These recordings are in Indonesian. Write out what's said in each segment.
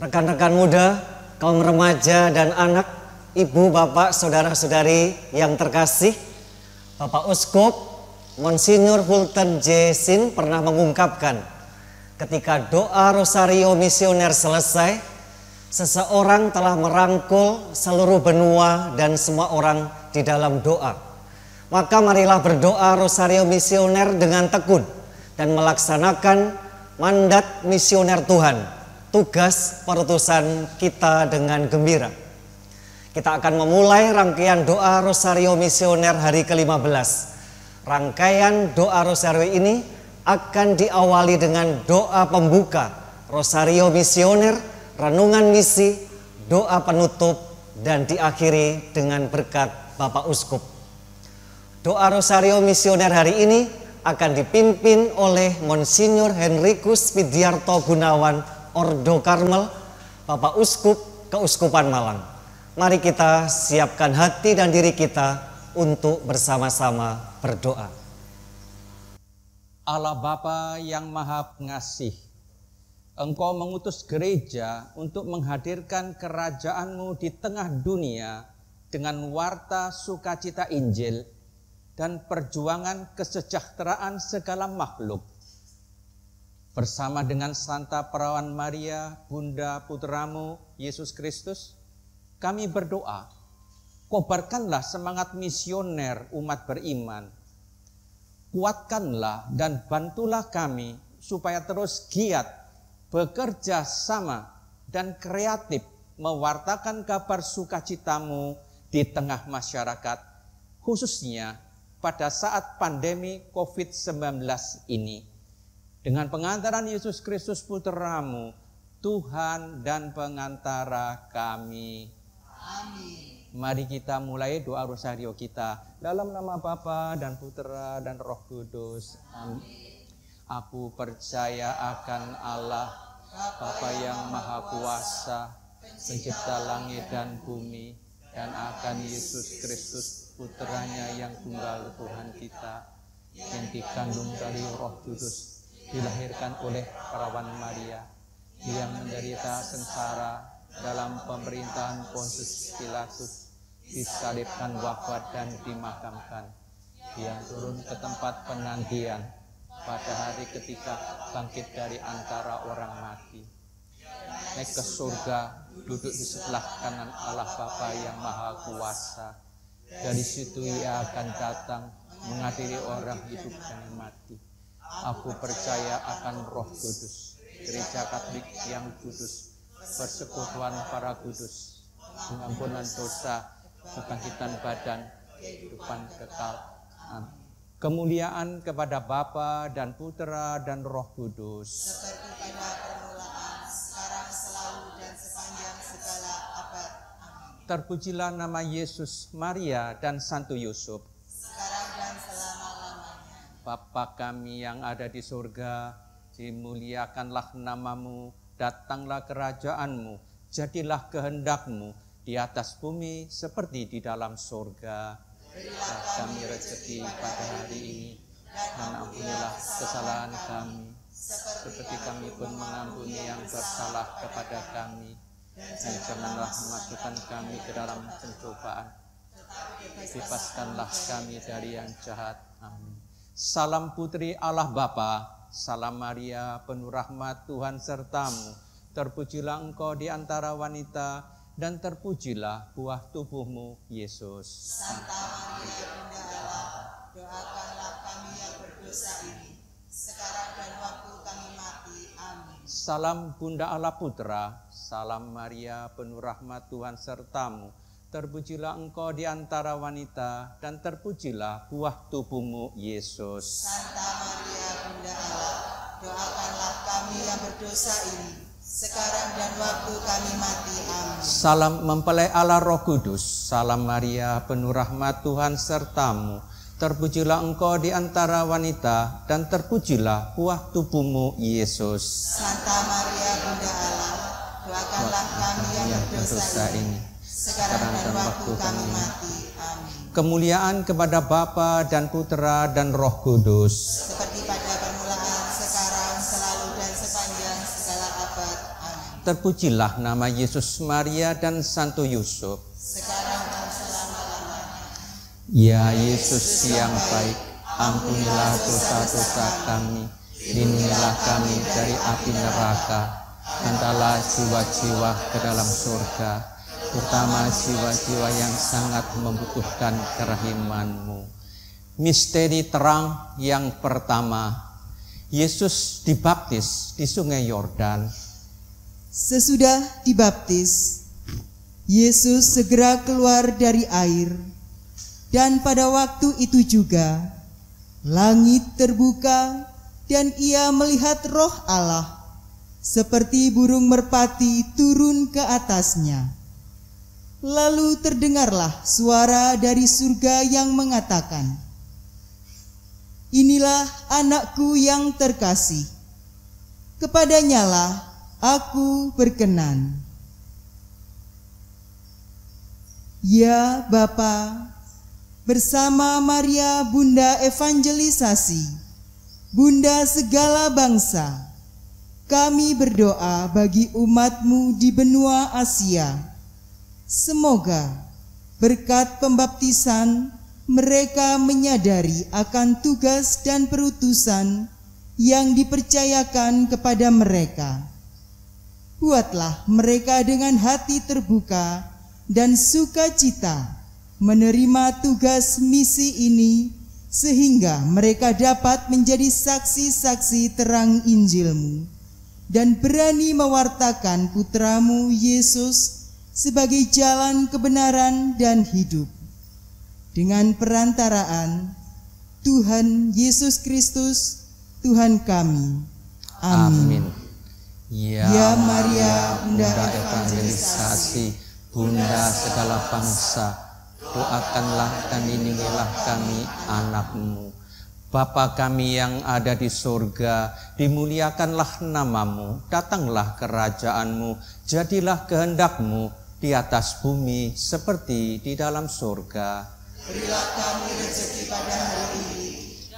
rekan-rekan muda, kaum remaja dan anak, ibu, bapak, saudara-saudari yang terkasih, Bapak Uskup Monsinyur Fulton J. Sheen pernah mengungkapkan, ketika doa Rosario Misioner selesai, seseorang telah merangkul seluruh benua dan semua orang di dalam doa. Maka marilah berdoa Rosario Misioner dengan tekun dan melaksanakan mandat misioner Tuhan, tugas perutusan kita dengan gembira. Kita akan memulai rangkaian doa Rosario Misioner hari ke-15. Rangkaian doa Rosario ini akan diawali dengan doa pembuka Rosario Misioner, renungan misi, doa penutup, dan diakhiri dengan berkat Bapak Uskup. Doa Rosario Misioner hari ini akan dipimpin oleh Monsinyur Henrikus Widiarto Gunawan Ordo Karmel, Bapak Uskup Keuskupan Malang. Mari kita siapkan hati dan diri kita untuk bersama-sama berdoa. Allah Bapa yang Maha Pengasih, Engkau mengutus gereja untuk menghadirkan kerajaan-Mu di tengah dunia dengan warta sukacita Injil dan perjuangan kesejahteraan segala makhluk. Bersama dengan Santa Perawan Maria, Bunda Putra-Mu Yesus Kristus, kami berdoa, kobarkanlah semangat misioner umat beriman. Kuatkanlah dan bantulah kami supaya terus giat bekerja sama dan kreatif mewartakan kabar sukacita-Mu di tengah masyarakat, khususnya pada saat pandemi COVID-19 ini. Dengan pengantaran Yesus Kristus Putra-Mu, Tuhan dan pengantara kami. Amin. Mari kita mulai doa rosario kita dalam nama Bapa dan Putra dan Roh Kudus. Amin. Aku percaya akan Allah, Bapa yang Maha Kuasa, Pencipta langit dan bumi, dan akan Yesus Kristus, Putranya yang tunggal Tuhan kita, yang dikandung dari Roh Kudus, dilahirkan oleh Perawan Maria, yang menderita sengsara dalam pemerintahan Pontius Pilatus, disalibkan, wafat dan dimakamkan, yang turun ke tempat penantian, pada hari ketiga bangkit dari antara orang mati, naik ke surga, duduk di sebelah kanan Allah Bapa yang Maha Kuasa. Dari situ Ia akan datang mengadili orang hidup dan mati. Aku percaya akan Roh Kudus, Gereja Katolik yang kudus, persekutuan para kudus, pengampunan dosa, kebangkitan badan, kehidupan kekal. Amin. Kemuliaan kepada Bapa dan Putra dan Roh Kudus, seperti pada permulaan, sekarang, selalu, dan sepanjang segala abad. Amin. terpujilah nama Yesus, Maria, dan Santo Yusuf. Sekarang dan selama-lamanya. Bapa kami yang ada di surga, dimuliakanlah nama-Mu, datanglah kerajaan-Mu, jadilah kehendak-Mu di atas bumi seperti di dalam surga. Berilah kami rezeki pada hari ini, dan ampunilah kesalahan kami, seperti kami pun mengampuni yang bersalah kepada kami. Dan janganlah memasukkan kami ke dalam pencobaan, bebaskanlah kami dari yang jahat. Amin. Salam Putri Allah Bapa, salam Maria, penuh rahmat Tuhan sertamu. Terpujilah engkau di antara wanita, dan terpujilah buah tubuhmu, Yesus. Santa Maria, Bunda Allah, doakanlah kami yang berdosa ini, sekarang dan waktu kami mati. Amin. Salam Bunda Allah Putra, salam Maria, penuh rahmat Tuhan sertamu. Terpujilah engkau di antara wanita, dan terpujilah buah tubuhmu, Yesus. Santa Maria, Bunda Allah, doakanlah kami yang berdosa ini, sekarang dan waktu kami mati. Amin. Salam mempelai Allah Roh Kudus, salam Maria, penuh rahmat Tuhan sertamu. Terpujilah engkau di antara wanita, dan terpujilah buah tubuhmu, Yesus. Santa Maria, Bunda Allah, doakanlah kami yang berdosa ini, sekarang dan waktu kami mati. Amin. Kemuliaan kepada Bapa dan Putra dan Roh Kudus, Seperti pada permulaan, sekarang, selalu, dan sepanjang segala abad. Amin. terpujilah nama Yesus, Maria, dan Santo Yusuf. sekarang dan selama-lamanya. Ya Yesus yang baik, ampunilah dosa-dosa kami, lindungilah kami dari api neraka, hantarlah jiwa-jiwa ke dalam surga, terutama jiwa-jiwa yang sangat membutuhkan kerahiman-Mu. Misteri terang yang pertama, Yesus dibaptis di Sungai Yordan. Sesudah dibaptis, Yesus segera keluar dari air, dan pada waktu itu juga langit terbuka dan ia melihat Roh Allah seperti burung merpati turun ke atasnya. Lalu terdengarlah suara dari surga yang mengatakan, "Inilah anakku yang terkasih, kepadanyalah aku berkenan." Ya Bapa, bersama Maria Bunda Evangelisasi, Bunda segala bangsa, kami berdoa bagi umat-Mu di benua Asia. Semoga berkat pembaptisan mereka menyadari akan tugas dan perutusan yang dipercayakan kepada mereka. Buatlah mereka dengan hati terbuka dan sukacita menerima tugas misi ini, sehingga mereka dapat menjadi saksi-saksi terang Injil-Mu dan berani mewartakan Putra-Mu Yesus sebagai jalan kebenaran dan hidup. Dengan perantaraan Tuhan Yesus Kristus, Tuhan kami. Amin. Ya Maria, Bunda Evangelisasi, Bunda segala bangsa, doakanlah dan lindungilah kami anak-Mu. Bapa kami yang ada di surga, dimuliakanlah nama-Mu, datanglah kerajaan-Mu, jadilah kehendak-Mu di atas bumi seperti di dalam surga. Berilah kami rezeki pada hari ini,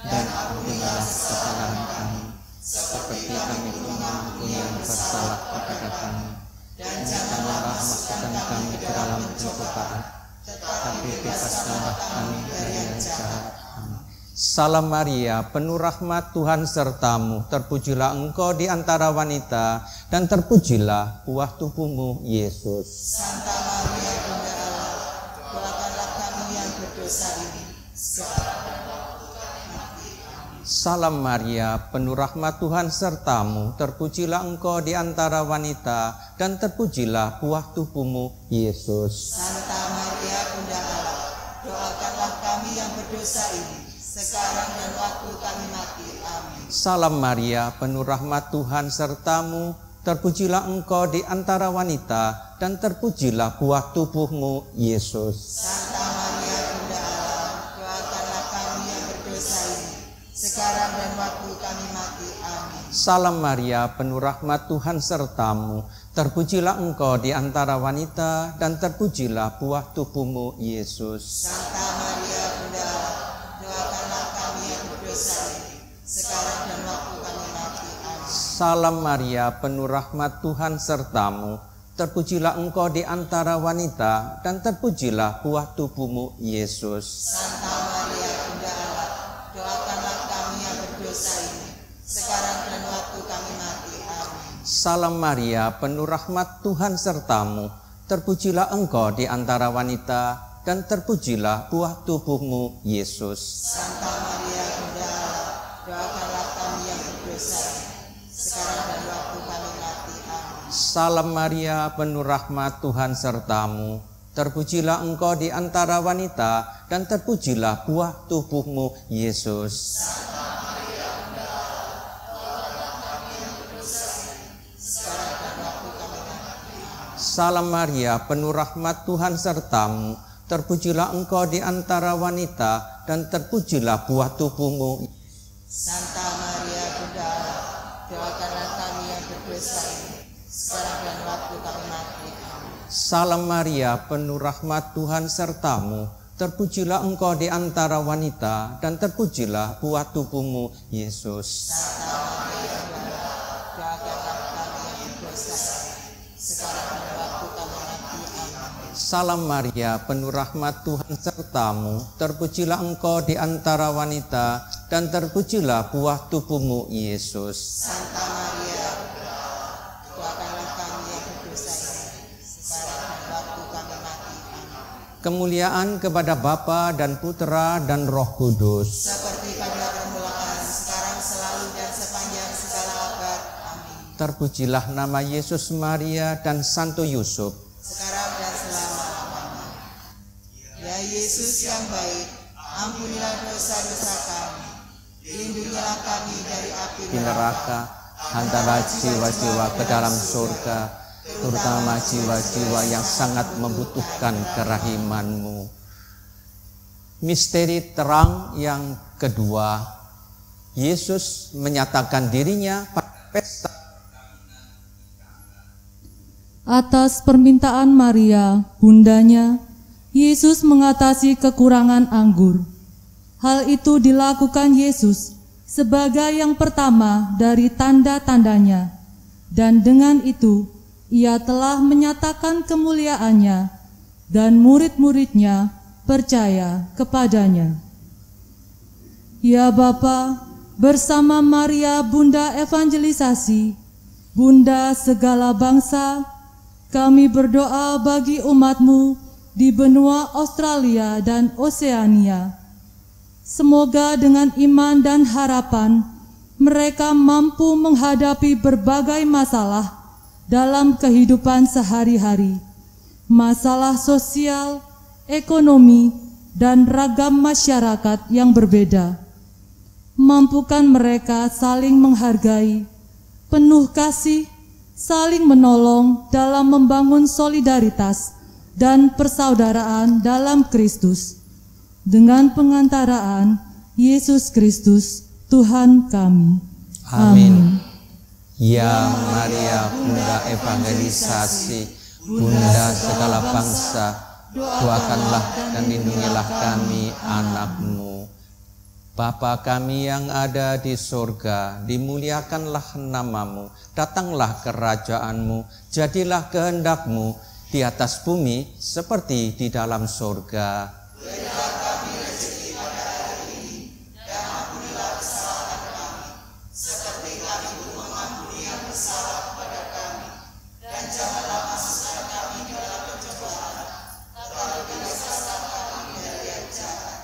dan ampunilah kesalahan kami, seperti kami pun mengampuni yang bersalah kepada kami. Dan janganlah masukkan kami ke dalam pencobaan, tetapi bebaskanlah kami dari yang jahat. Amin. Salam Maria, penuh rahmat, Tuhan sertamu, terpujilah engkau di antara wanita, dan terpujilah buah tubuhmu, Yesus. Santa Maria Bunda Allah, doakanlah kami yang berdosa ini, sekarang dan waktu kami mati. Amin. Salam Maria, penuh rahmat, Tuhan sertamu, terpujilah engkau di antara wanita, dan terpujilah buah tubuhmu, Yesus. Santa Maria Bunda Allah, doakanlah kami yang berdosa ini, sekarang dan waktu kami mati. Amin. Salam Maria, penuh rahmat, Tuhan sertamu, terpujilah engkau di antara wanita, dan terpujilah buah tubuhmu, Yesus. Santa Maria Bunda Allah, doakanlah kami yang berdosa ini, sekarang dan waktu kami mati. Amin. Salam Maria, penuh rahmat, Tuhan sertamu, terpujilah engkau di antara wanita, dan terpujilah buah tubuhmu, Yesus. Santa Maria Bunda Allah, doakanlah kami yang berdosa ini, sekarang dan waktu kami mati. Amin. Salam Maria, penuh rahmat, Tuhan sertamu, terpujilah engkau di antara wanita, dan terpujilah buah tubuhmu, Yesus. Santa Maria Bunda Allah, doakanlah kami yang berdosa ini, sekarang dan waktu kami mati. Amin. Salam Maria, penuh rahmat, Tuhan sertamu, terpujilah engkau di antara wanita, dan terpujilah buah tubuhmu, Yesus. Santa Maria Bunda Allah, doakanlah kami yang berdosa ini, sekarang dan waktu kami mati. Amin. Salam Maria, penuh rahmat, Tuhan sertamu, terpujilah engkau di antara wanita, dan terpujilah buah tubuhmu, Yesus. Salam Maria, penuh rahmat, Tuhan sertamu, terpujilah engkau di antara wanita, dan terpujilah buah tubuhmu. Santa Maria Bunda Allah, doakanlah kami yang berdosa ini, sekarang dan waktu kami mati. Amin. Salam Maria, penuh rahmat, Tuhan sertamu, terpujilah engkau di antara wanita, dan terpujilah buah tubuhmu, Yesus. Santa Maria Bunda Allah, doakanlah kami yang berdosa ini, sekarang dan waktu kami mati. Amin. Salam Maria, penuh rahmat Tuhan sertamu, terpujilah engkau di antara wanita, dan terpujilah buah tubuhmu, Yesus. Santa Maria, doakanlah kami yang berdosa ini, sekarang dan waktu kami mati. Amin. Kemuliaan kepada Bapa dan Putera dan Roh Kudus. Seperti pada permulaan, sekarang, selalu, dan sepanjang segala abad. Amin. Terpujilah nama Yesus, Maria, dan Santo Yusuf. Sekarang dan selama-lamanya. Ya Yesus yang baik, ampunilah dosa-dosa kami, lindungilah kami dari api Di neraka, hantarlah jiwa-jiwa ke dalam surga, terutama jiwa-jiwa yang sangat membutuhkan kerahiman-Mu. Misteri terang yang kedua, Yesus menyatakan dirinya pada pesta. Atas permintaan Maria, bundanya, Yesus mengatasi kekurangan anggur. Hal itu dilakukan Yesus sebagai yang pertama dari tanda-tandanya, dan dengan itu Ia telah menyatakan kemuliaannya, dan murid-muridnya percaya kepadanya. Ya Bapa, bersama Maria Bunda Evangelisasi, Bunda segala bangsa, kami berdoa bagi umat-Mu di benua Australia dan Oseania. Semoga dengan iman dan harapan, mereka mampu menghadapi berbagai masalah dalam kehidupan sehari-hari, masalah sosial, ekonomi, dan ragam masyarakat yang berbeda. Mampukan mereka saling menghargai, penuh kasih, saling menolong dalam membangun solidaritas dan persaudaraan dalam Kristus, dengan pengantaraan Yesus Kristus, Tuhan kami. Amin. Ya Maria, Bunda Evangelisasi, Bunda segala bangsa, doakanlah dan lindungilah kami, anak-Mu. Bapa kami yang ada di surga, dimuliakanlah nama-Mu, datanglah kerajaan-Mu, jadilah kehendak-Mu di atas bumi seperti di dalam surga. Berilah kami rezeki pada hari ini, dan ampunilah kesalahan kami, seperti kami pun mengampuni yang bersalah kepada kami, dan janganlah masukkan kami ke dalam pencobaan, tetapi bebaskanlah kami dari yang jahat.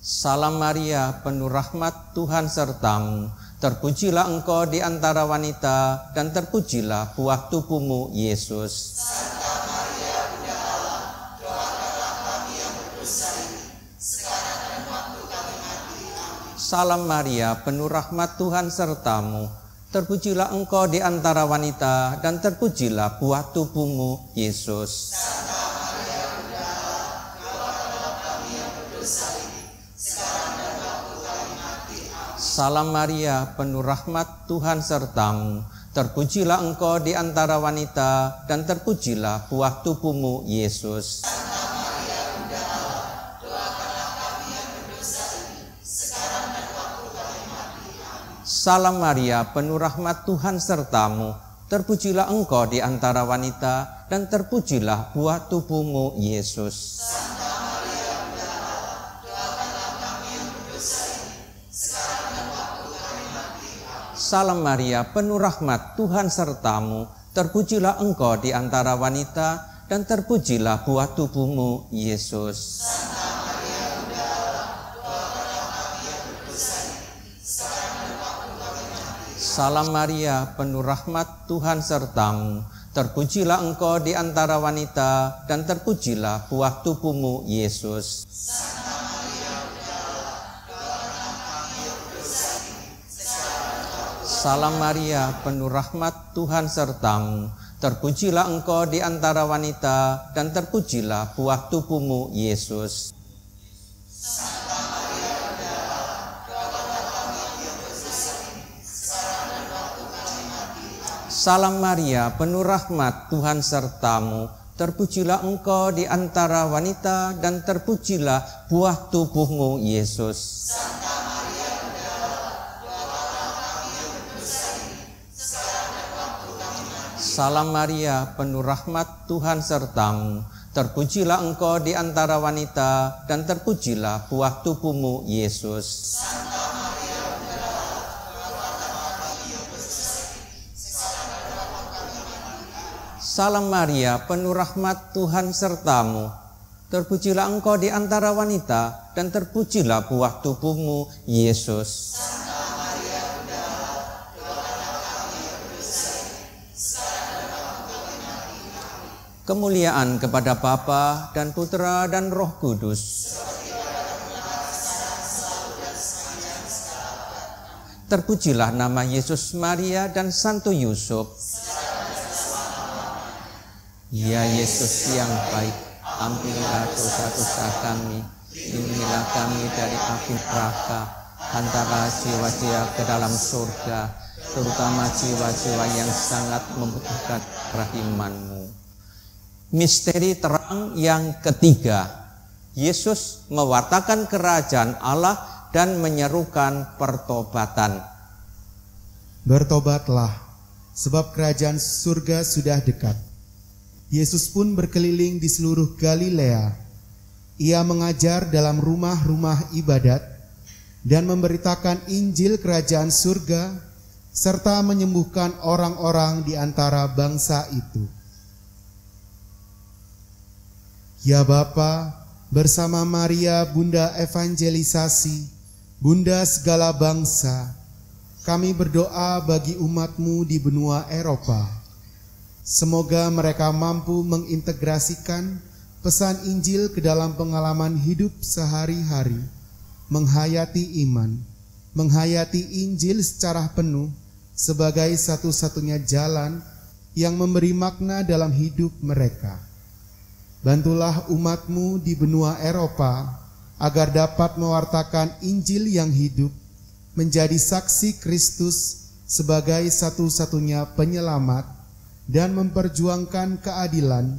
Salam Maria, penuh rahmat Tuhan sertamu, terpujilah engkau di antara wanita, dan terpujilah buah tubuhmu, Yesus. Santa Maria, Bunda Allah, doakanlah kami yang berdosa ini, sekarang dan waktu kami mati. Amin. Salam Maria, penuh rahmat Tuhan sertamu, terpujilah engkau di antara wanita, dan terpujilah buah tubuhmu, Yesus. Santa Maria, Bunda Allah, doakanlah kami yang berdosa ini, sekarang dan waktu kami mati. Amin. Salam Maria, penuh rahmat Tuhan sertamu, terpujilah engkau di antara wanita, dan terpujilah buah tubuhmu, Yesus. Santa Maria, Bunda Allah, doakanlah kami yang berdosa ini, sekarang dan waktu kami mati. Amin. Salam Maria, penuh rahmat Tuhan sertamu, terpujilah engkau di antara wanita, dan terpujilah buah tubuhmu, Yesus. Santa Maria, Bunda Allah, doakanlah kami yang berdosa ini, sekarang dan waktu kami mati. Amin. Salam Maria, penuh rahmat Tuhan sertamu, terpujilah engkau di antara wanita, dan terpujilah buah tubuhmu, Yesus. Santa Maria, Bunda Allah, doakanlah kami yang berdosa ini, sekarang dan waktu kami mati. Salam Maria, penuh rahmat Tuhan sertamu, terpujilah engkau di antara wanita, dan terpujilah buah tubuhmu, Yesus. Santa Maria, Bunda Allah, doakanlah kami yang berdosa ini, sekarang dan waktu. Salam Maria, penuh rahmat Tuhan sertamu, terpujilah engkau di antara wanita, dan terpujilah buah tubuhmu, Yesus. Santa Maria, Bunda Allah, doakanlah kami yang berdosa ini, sekarang dan waktu kami mati. Amin. Salam Maria, penuh rahmat Tuhan sertamu, terpujilah engkau di antara wanita, dan terpujilah buah tubuhmu, Yesus. Santa Maria, Bunda Allah, doakanlah kami yang berdosa ini, sekarang dan waktu kami mati. Salam Maria, penuh rahmat, Tuhan sertamu. Terpujilah engkau di antara wanita, dan terpujilah buah tubuhmu, Yesus. Salam Maria, penuh rahmat, Tuhan sertamu. Terpujilah engkau di antara wanita, dan terpujilah buah tubuhmu, Yesus. Kemuliaan kepada Bapa dan Putra dan Roh Kudus. Terpujilah nama Yesus, Maria dan Santo Yusuf. Ya Yesus yang baik, ampunilah dosa-dosa kami, lindungilah kami dari api neraka, hantarlah jiwa-jiwa ke dalam surga, terutama jiwa-jiwa yang sangat membutuhkan rahiman-Mu. Misteri terang yang ketiga, Yesus mewartakan kerajaan Allah dan menyerukan pertobatan. Bertobatlah, sebab kerajaan surga sudah dekat. Yesus pun berkeliling di seluruh Galilea. Ia mengajar dalam rumah-rumah ibadat dan memberitakan Injil kerajaan surga serta menyembuhkan orang-orang di antara bangsa itu. Ya Bapa, bersama Maria Bunda Evangelisasi, Bunda segala bangsa, kami berdoa bagi umat-Mu di benua Eropa. Semoga mereka mampu mengintegrasikan pesan Injil ke dalam pengalaman hidup sehari-hari, menghayati iman, menghayati Injil secara penuh sebagai satu-satunya jalan yang memberi makna dalam hidup mereka. Bantulah umat-Mu di benua Eropa agar dapat mewartakan Injil yang hidup, menjadi saksi Kristus sebagai satu-satunya penyelamat dan memperjuangkan keadilan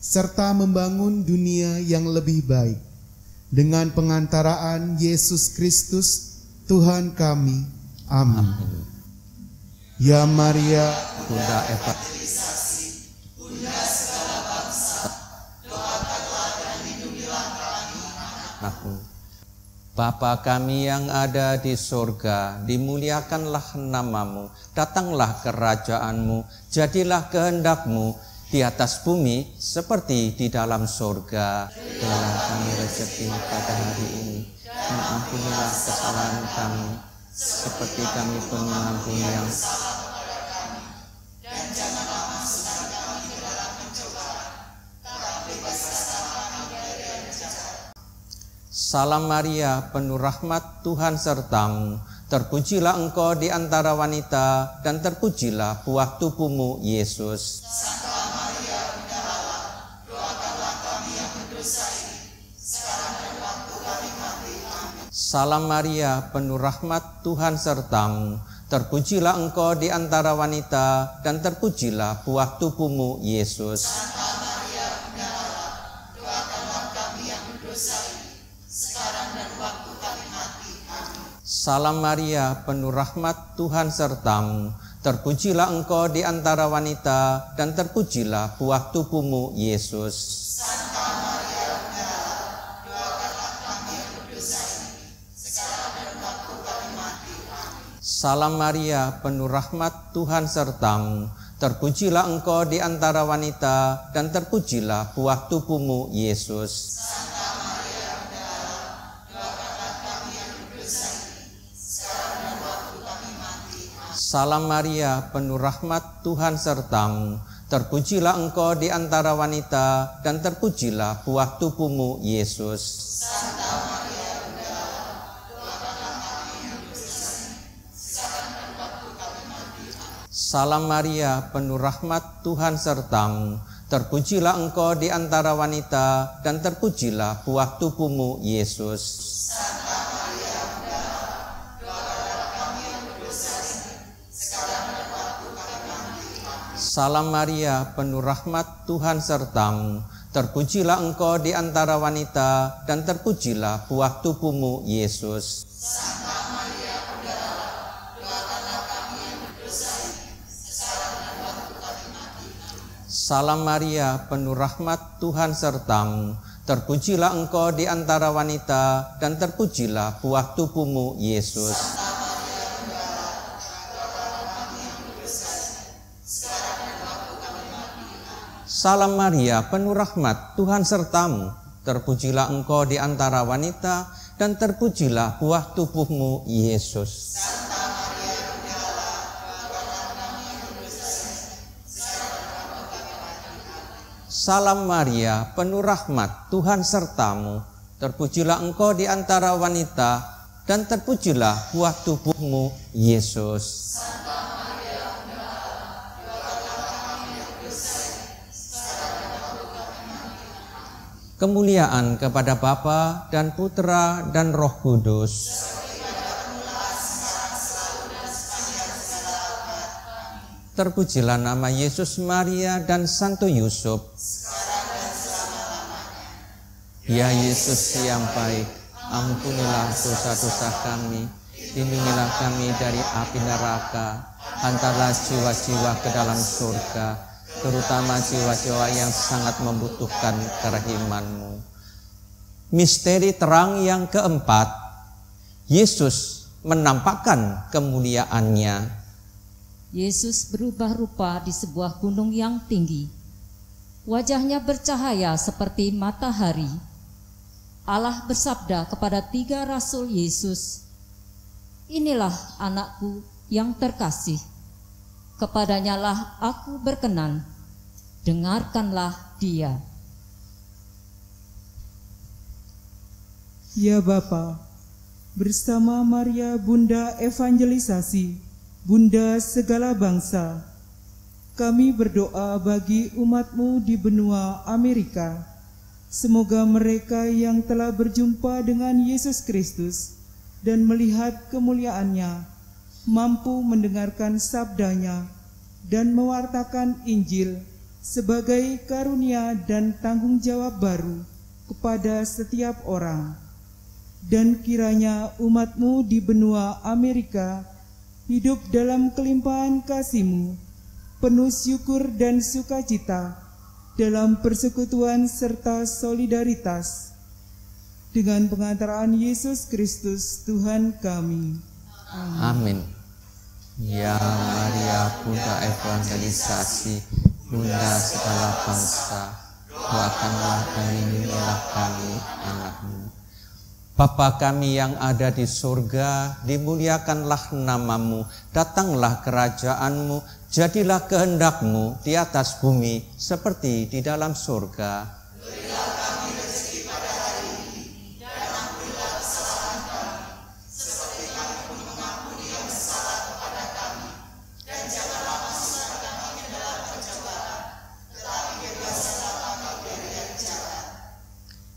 serta membangun dunia yang lebih baik dengan pengantaraan Yesus Kristus Tuhan kami. Amin. Ya Maria, Bunda Evangelisasi, Bapa kami yang ada di surga, dimuliakanlah nama-Mu, datanglah kerajaan-Mu, jadilah kehendak-Mu di atas bumi seperti di dalam surga. Berilah kami rezeki pada hari ini, dan ampunilah kesalahan kami, seperti kami pun mengampuni yang Salam Maria, penuh rahmat, Tuhan sertamu. Terpujilah engkau di antara wanita, dan terpujilah buah tubuhmu, Yesus. Santa Maria, Bunda Allah, doakanlah kami yang berdosa ini, sekarang dan waktu kami mati. Amin. Salam Maria, penuh rahmat, Tuhan sertamu. Terpujilah engkau di antara wanita, dan terpujilah buah tubuhmu, Yesus. Santa Maria, Bunda Allah, doakanlah kami yang berdosa ini, sekarang dan waktu kami mati. Amin. Salam Maria, penuh rahmat, Tuhan sertamu. Terpujilah engkau di antara wanita, dan terpujilah buah tubuhmu, Yesus. Santa Maria, Bunda Allah, doakanlah kami yang berdosa ini, sekarang dan waktu kami mati. Amin. Salam Maria, penuh rahmat, Tuhan sertamu. Terpujilah engkau di antara wanita, dan terpujilah buah tubuhmu, Yesus. Santa Maria, Bunda Allah, doakanlah kami yang berdosa ini, sekarang dan waktu kami mati. Amin. Salam Maria, penuh rahmat, Tuhan sertamu. Terpujilah engkau di antara wanita, dan terpujilah buah tubuhmu, Yesus. Santa Maria, Bunda Allah, doakanlah kami yang berdosa ini, sekarang dan waktu kami mati. Amin. Salam Maria, penuh rahmat, Tuhan sertamu. Terpujilah engkau di antara wanita, dan terpujilah buah tubuhmu, Yesus. Santa Maria, Bunda Allah, doakanlah kami yang berdosa ini, sekarang dan waktu kami mati. Amin. Salam Maria, penuh rahmat, Tuhan sertamu. Terpujilah engkau di antara wanita, dan terpujilah buah tubuhmu, Yesus. Santa Maria, Bunda Allah, doakanlah kami yang berdosa ini, sekarang dan waktu kami mati. Salam Maria, penuh rahmat, Tuhan sertamu. Terpujilah engkau di antara wanita, dan terpujilah buah tubuhmu, Yesus. Salam Maria, penuh rahmat, Tuhan sertamu. Terpujilah engkau di antara wanita, dan terpujilah buah tubuhmu, Yesus. Salam Maria, penuh rahmat, Tuhan sertamu. Terpujilah engkau di antara wanita, dan terpujilah buah tubuhmu, Yesus. Kemuliaan kepada Bapa dan Putra dan Roh Kudus. Terpujilah nama Yesus, Maria, dan Santo Yusuf. Ya Yesus yang baik, ampunilah dosa-dosa kami, lindungilah kami dari api neraka, hantarlah jiwa-jiwa ke dalam surga, terutama jiwa-jiwa yang sangat membutuhkan kerahiman-Mu. Misteri terang yang keempat, Yesus menampakkan kemuliaan-Nya. Yesus berubah rupa di sebuah gunung yang tinggi. Wajahnya bercahaya seperti matahari. Allah bersabda kepada 3 rasul Yesus, "Inilah anakku yang terkasih. Kepadanya lah aku berkenan. Dengarkanlah dia." Ya Bapa, bersama Maria Bunda Evangelisasi, Bunda segala bangsa, kami berdoa bagi umat-Mu di benua Amerika. Semoga mereka yang telah berjumpa dengan Yesus Kristus dan melihat kemuliaan-Nya, mampu mendengarkan sabda-Nya dan mewartakan Injil sebagai karunia dan tanggung jawab baru kepada setiap orang. Dan kiranya umat-Mu di benua Amerika hidup dalam kelimpahan kasih-Mu, penuh syukur dan sukacita dalam persekutuan serta solidaritas. Dengan pengantaraan Yesus Kristus Tuhan kami. Amin. Ya Maria, Bunda Evangelisasi, Bunda segala bangsa, doakanlah dan lindungilah kami, anak-Mu. Bapa kami yang ada di surga, dimuliakanlah nama-Mu, datanglah kerajaan-Mu, jadilah kehendak-Mu di atas bumi seperti di dalam surga. Berilah kami rezeki pada hari ini, dan ampunilah kesalahan kami, seperti kami pun mengampuni yang bersalah kepada kami, dan janganlah masukkan kami ke dalam pencobaan, tetapi bebaskanlah kami dari yang jahat.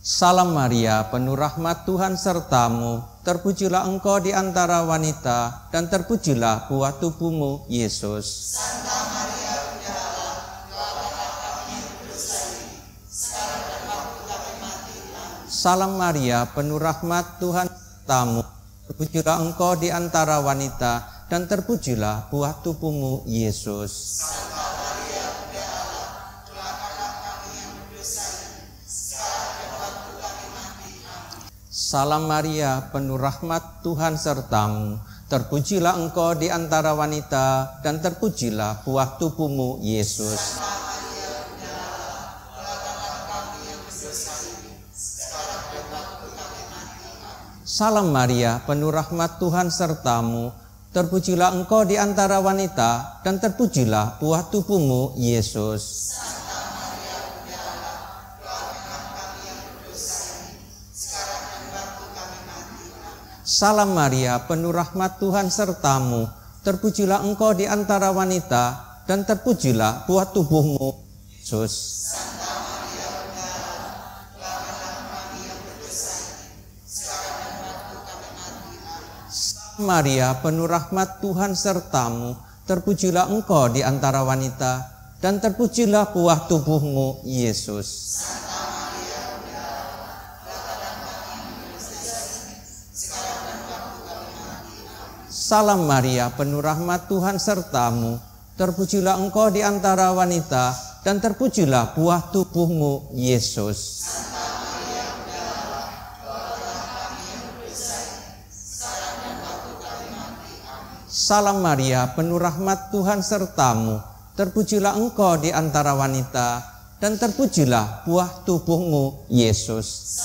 Salam Maria, penuh rahmat, Tuhan sertamu. Terpujilah engkau di antara wanita, dan terpujilah buah tubuhmu, Yesus. Santa Maria, Bunda Allah, doakanlah kami yang berdosa ini, sekarang dan waktu kami mati. Salam Maria, penuh rahmat, Tuhan sertamu. Terpujilah engkau di antara wanita, dan terpujilah buah tubuhmu, Yesus. Salam Maria, penuh rahmat, Tuhan sertamu. Terpujilah engkau di antara wanita, dan terpujilah buah tubuhmu, Yesus. Salam Maria, penuh rahmat, Tuhan sertamu. Terpujilah engkau di antara wanita, dan terpujilah buah tubuhmu, Yesus. Salam Maria, penuh rahmat, Tuhan sertamu. Terpujilah engkau di antara wanita, dan terpujilah buah tubuhmu, Yesus. Salam Maria, penuh rahmat, Tuhan sertamu. Terpujilah engkau di antara wanita, dan terpujilah buah tubuhmu, Yesus. Salam Maria, penuh rahmat, Tuhan sertamu. Terpujilah engkau di antara wanita, dan terpujilah buah tubuhmu, Yesus. Salam Maria, penuh rahmat Tuhan sertamu, terpujilah engkau di antara wanita, dan terpujilah buah tubuhmu, Yesus.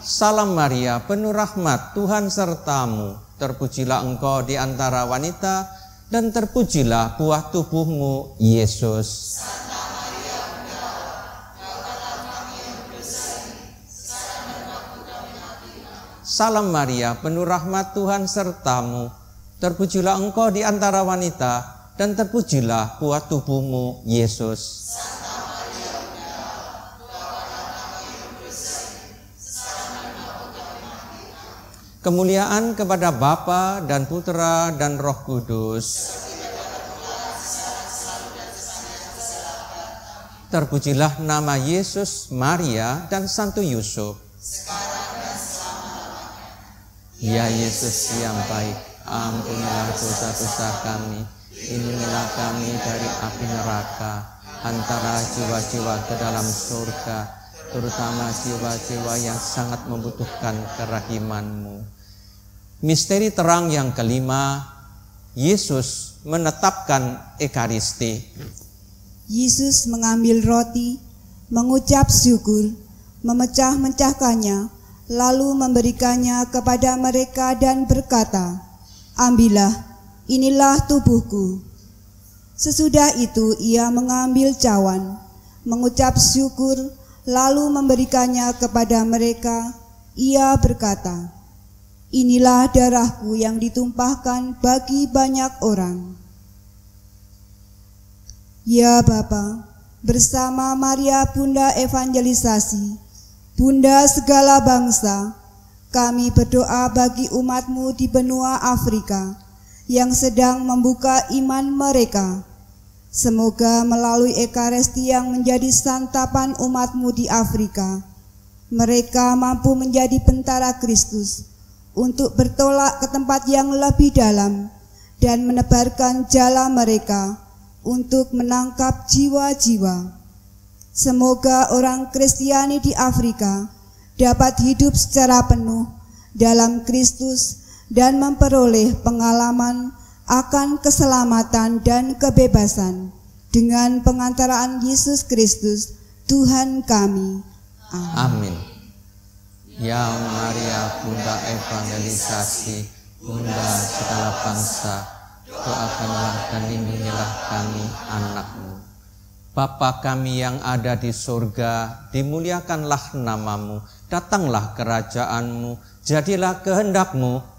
Salam Maria, penuh rahmat Tuhan sertamu, terpujilah engkau di antara wanita, dan terpujilah buah tubuhmu, Yesus. Salam Maria, penuh rahmat Tuhan sertamu, terpujilah engkau di antara wanita, dan terpujilah buah tubuhmu, Yesus. Kemuliaan kepada Bapa dan Putra dan Roh Kudus. Terpujilah nama Yesus, Maria, dan Santo Yusuf. Ya Yesus yang baik, ampunilah dosa-dosa kami, lindungilah kami dari api neraka, antara jiwa-jiwa ke dalam surga, terutama jiwa-jiwa yang sangat membutuhkan kerahiman-Mu. Misteri terang yang kelima, Yesus menetapkan Ekaristi. Yesus mengambil roti, mengucap syukur, memecah-mecahkannya, lalu memberikannya kepada mereka dan berkata, "Ambillah, inilah tubuhku." Sesudah itu ia mengambil cawan, mengucap syukur, lalu memberikannya kepada mereka. Ia berkata, "Inilah darahku yang ditumpahkan bagi banyak orang." Ya Bapa, bersama Maria Bunda Evangelisasi, Bunda segala bangsa, kami berdoa bagi umat-Mu di benua Afrika yang sedang membuka iman mereka. Semoga melalui Ekaristi yang menjadi santapan umat-Mu di Afrika, mereka mampu menjadi bentara Kristus untuk bertolak ke tempat yang lebih dalam dan menebarkan jala mereka untuk menangkap jiwa-jiwa. Semoga orang Kristiani di Afrika dapat hidup secara penuh dalam Kristus dan memperoleh pengalaman akan keselamatan dan kebebasan dengan pengantaraan Yesus Kristus, Tuhan kami. Amin. Ya Maria, Bunda Evangelisasi, Bunda segala bangsa, doakanlah dan lindungilah kami, anak-Mu. Bapa kami yang ada di surga, dimuliakanlah nama-Mu, datanglah kerajaan-Mu, jadilah kehendak-Mu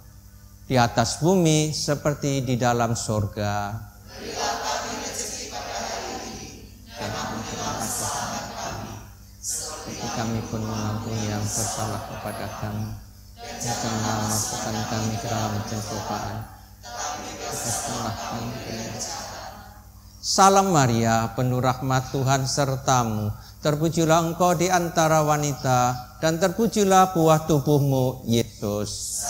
di atas bumi seperti di dalam surga. Berilah kami rezeki pada hari ini, dan ampunilah kesalahan kami, seperti kami pun mengampuni yang bersalah kepada kami. Dan janganlah masukkan kami ke dalam pencobaan, tetapi bebaskanlah kami dari jahat. Salam Maria, penuh rahmat Tuhan sertamu, terpujilah engkau di antara wanita, dan terpujilah buah tubuhmu, Yesus.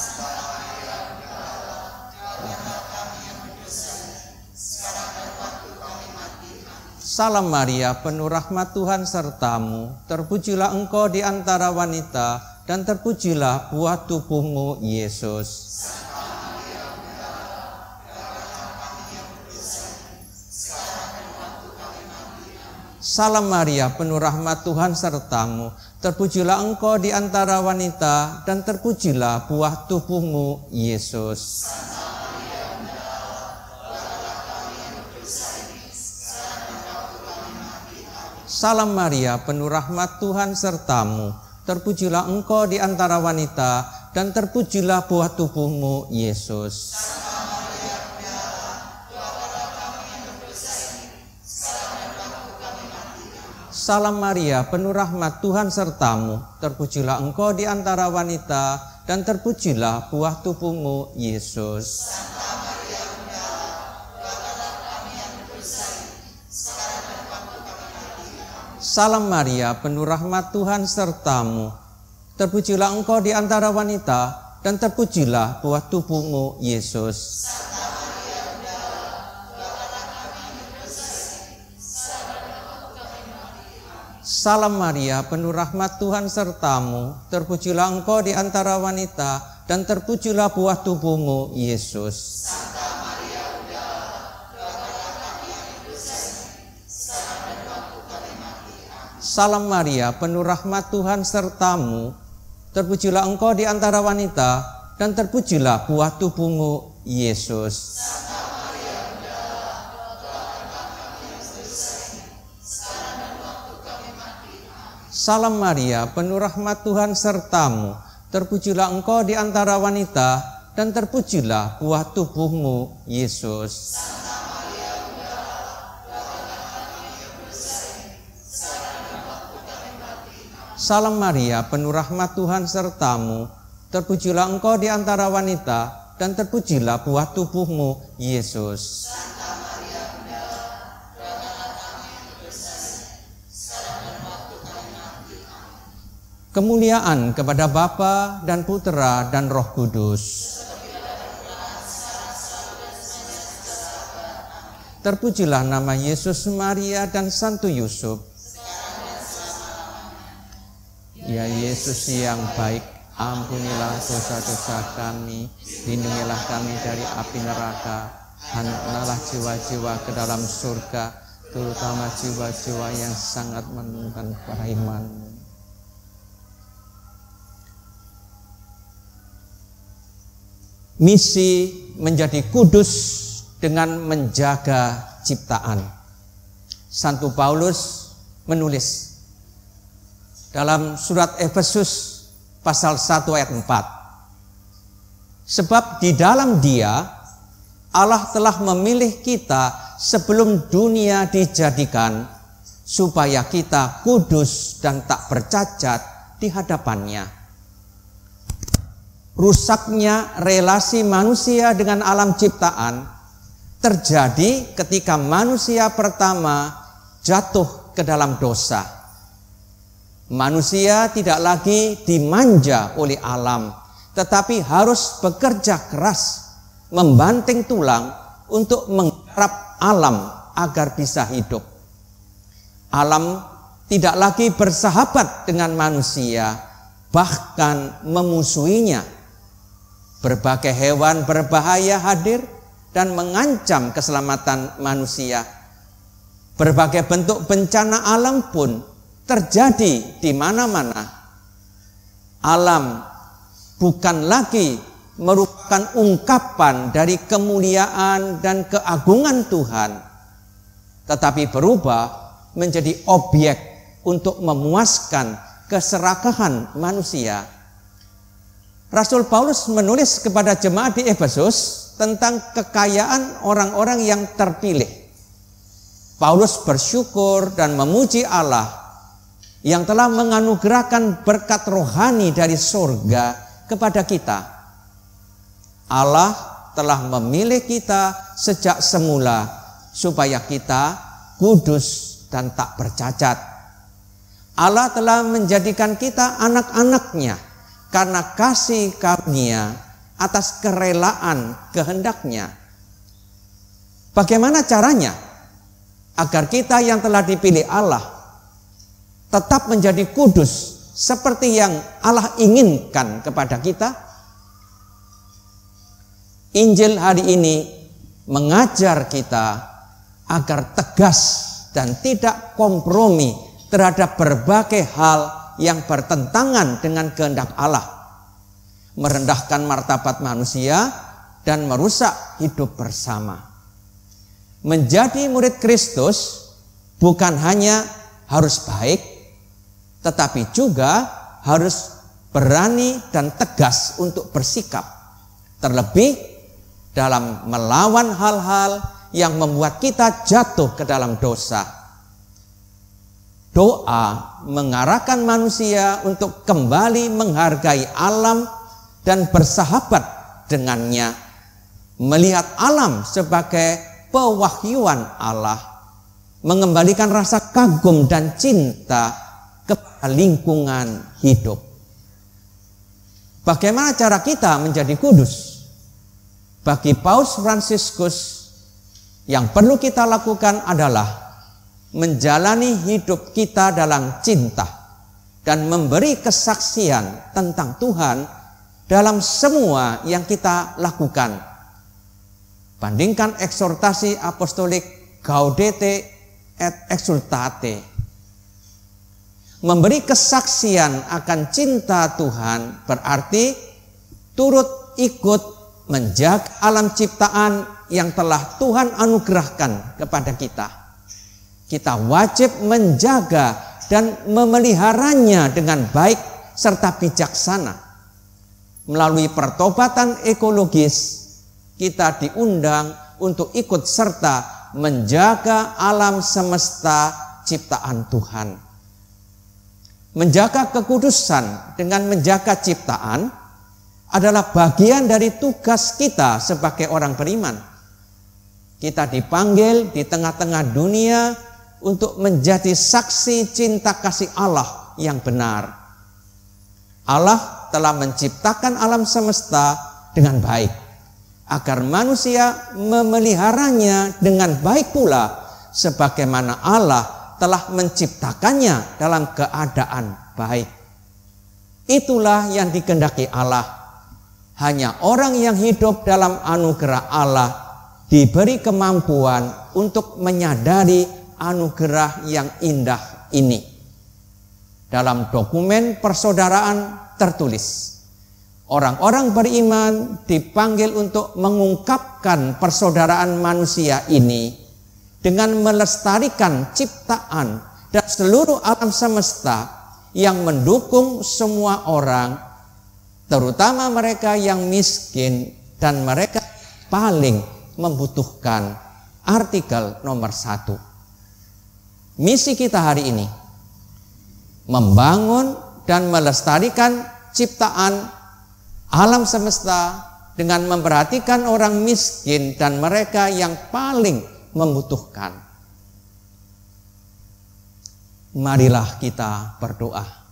Salam Maria, penuh rahmat Tuhan sertamu, terpujilah engkau di antara wanita, dan terpujilah buah tubuhmu, Yesus. Salam Maria, penuh rahmat Tuhan sertamu, terpujilah engkau di antara wanita, dan terpujilah buah tubuhmu, Yesus. Salam Maria, penuh rahmat Tuhan sertamu, terpujilah engkau di antara wanita, dan terpujilah buah tubuhmu, Yesus. Salam Maria, penuh rahmat Tuhan sertamu, terpujilah engkau di antara wanita, dan terpujilah buah tubuhmu, Yesus. Salam Maria, penuh rahmat Tuhan sertamu, terpujilah engkau di antara wanita, dan terpujilah buah tubuhmu, Yesus. Salam Maria, penuh rahmat Tuhan sertamu, terpujilah engkau di antara wanita, dan terpujilah buah tubuhmu, Yesus. Salam Maria, penuh rahmat Tuhan sertamu, terpujilah engkau di antara wanita, dan terpujilah buah tubuhmu, Yesus. Salam Maria, penuh rahmat Tuhan sertamu, terpujilah engkau di antara wanita, dan terpujilah buah tubuhmu, Yesus. Salam Maria, penuh rahmat Tuhan sertamu, terpujilah engkau di antara wanita, dan terpujilah buah tubuhmu, Yesus. Kemuliaan kepada Bapa dan Putera dan Roh Kudus. Terpujilah nama Yesus, Maria, dan Santo Yusuf. Ya Yesus yang baik, ampunilah dosa-dosa kami, lindungilah kami dari api neraka, hantarlah jiwa-jiwa ke dalam surga, terutama jiwa-jiwa yang sangat memerlukan peraiman. Misi menjadi kudus dengan menjaga ciptaan. Santo Paulus menulis dalam surat Efesus pasal 1 ayat 4. Sebab di dalam Dia Allah telah memilih kita sebelum dunia dijadikan, supaya kita kudus dan tak bercacat di hadapannya. Rusaknya relasi manusia dengan alam ciptaan terjadi ketika manusia pertama jatuh ke dalam dosa. Manusia tidak lagi dimanja oleh alam, tetapi harus bekerja keras, membanting tulang untuk menggarap alam agar bisa hidup. Alam tidak lagi bersahabat dengan manusia, bahkan memusuhinya. Berbagai hewan berbahaya hadir dan mengancam keselamatan manusia. Berbagai bentuk bencana alam pun terjadi di mana-mana. Alam bukan lagi merupakan ungkapan dari kemuliaan dan keagungan Tuhan, tetapi berubah menjadi objek untuk memuaskan keserakahan manusia. Rasul Paulus menulis kepada jemaat di Efesus tentang kekayaan orang-orang yang terpilih. Paulus bersyukur dan memuji Allah yang telah menganugerahkan berkat rohani dari surga kepada kita. Allah telah memilih kita sejak semula supaya kita kudus dan tak bercacat. Allah telah menjadikan kita anak-anaknya karena kasih karunia atas kerelaan kehendaknya. Bagaimana caranya agar kita yang telah dipilih Allah tetap menjadi kudus seperti yang Allah inginkan kepada kita? Injil hari ini mengajar kita agar tegas dan tidak kompromi terhadap berbagai hal yang bertentangan dengan kehendak Allah, merendahkan martabat manusia dan merusak hidup bersama. Menjadi murid Kristus bukan hanya harus baik, tetapi juga harus berani dan tegas untuk bersikap, terlebih dalam melawan hal-hal yang membuat kita jatuh ke dalam dosa. Doa mengarahkan manusia untuk kembali menghargai alam dan bersahabat dengannya, melihat alam sebagai pewahyuan Allah, mengembalikan rasa kagum dan cinta kepada lingkungan hidup. Bagaimana cara kita menjadi kudus? Bagi Paus Fransiskus, yang perlu kita lakukan adalah menjalani hidup kita dalam cinta dan memberi kesaksian tentang Tuhan dalam semua yang kita lakukan. Bandingkan eksortasi apostolik Gaudete et Exsultate. Memberi kesaksian akan cinta Tuhan berarti turut ikut menjaga alam ciptaan yang telah Tuhan anugerahkan kepada kita. Kita wajib menjaga dan memeliharanya dengan baik serta bijaksana. Melalui pertobatan ekologis, kita diundang untuk ikut serta menjaga alam semesta ciptaan Tuhan. Menjaga kekudusan dengan menjaga ciptaan adalah bagian dari tugas kita sebagai orang beriman. Kita dipanggil di tengah-tengah dunia untuk menjadi saksi cinta kasih Allah yang benar. Allah telah menciptakan alam semesta dengan baik, agar manusia memeliharanya dengan baik pula, sebagaimana Allah telah menciptakannya dalam keadaan baik. Itulah yang dikehendaki Allah. Hanya orang yang hidup dalam anugerah Allah diberi kemampuan untuk menyadari anugerah yang indah ini. Dalam dokumen persaudaraan tertulis, orang-orang beriman dipanggil untuk mengungkapkan persaudaraan manusia ini dengan melestarikan ciptaan dan seluruh alam semesta yang mendukung semua orang, terutama mereka yang miskin dan mereka paling membutuhkan. Artikel nomor 1. Misi kita hari ini membangun dan melestarikan ciptaan alam semesta dengan memperhatikan orang miskin dan mereka yang paling membutuhkan. Marilah kita berdoa.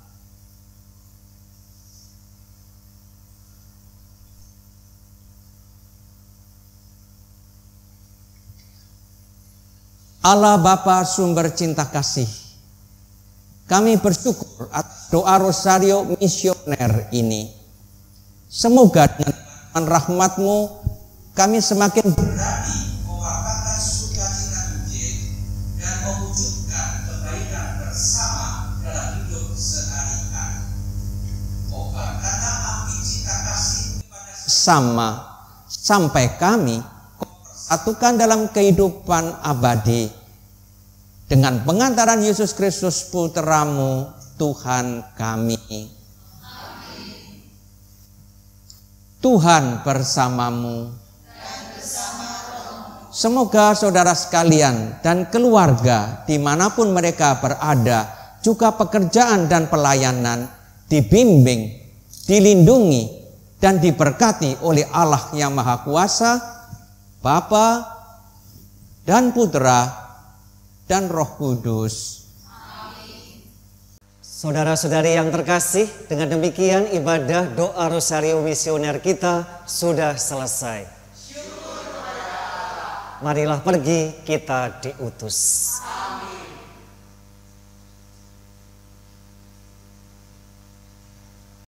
Allah Bapa sumber cinta kasih, kami bersyukur atas doa rosario misioner ini. Semoga dengan rahmat-Mu kami semakin berani mewakilkan sukacita Injil dan mewujudkan kebaikan bersama dalam hidup sehari-hari. Obatkanlah api cinta kasih kepada sesama sampai kami satukan dalam kehidupan abadi dengan pengantaran Yesus Kristus Putra-Mu Tuhan kami. Amin. Tuhan bersamamu. Semoga saudara sekalian dan keluarga dimanapun mereka berada, juga pekerjaan dan pelayanan, dibimbing, dilindungi, dan diberkati oleh Allah yang Maha Kuasa, Bapa dan Putra dan Roh Kudus. Amin. Saudara-saudari yang terkasih, dengan demikian ibadah doa rosario misioner kita sudah selesai. Marilah pergi, kita diutus.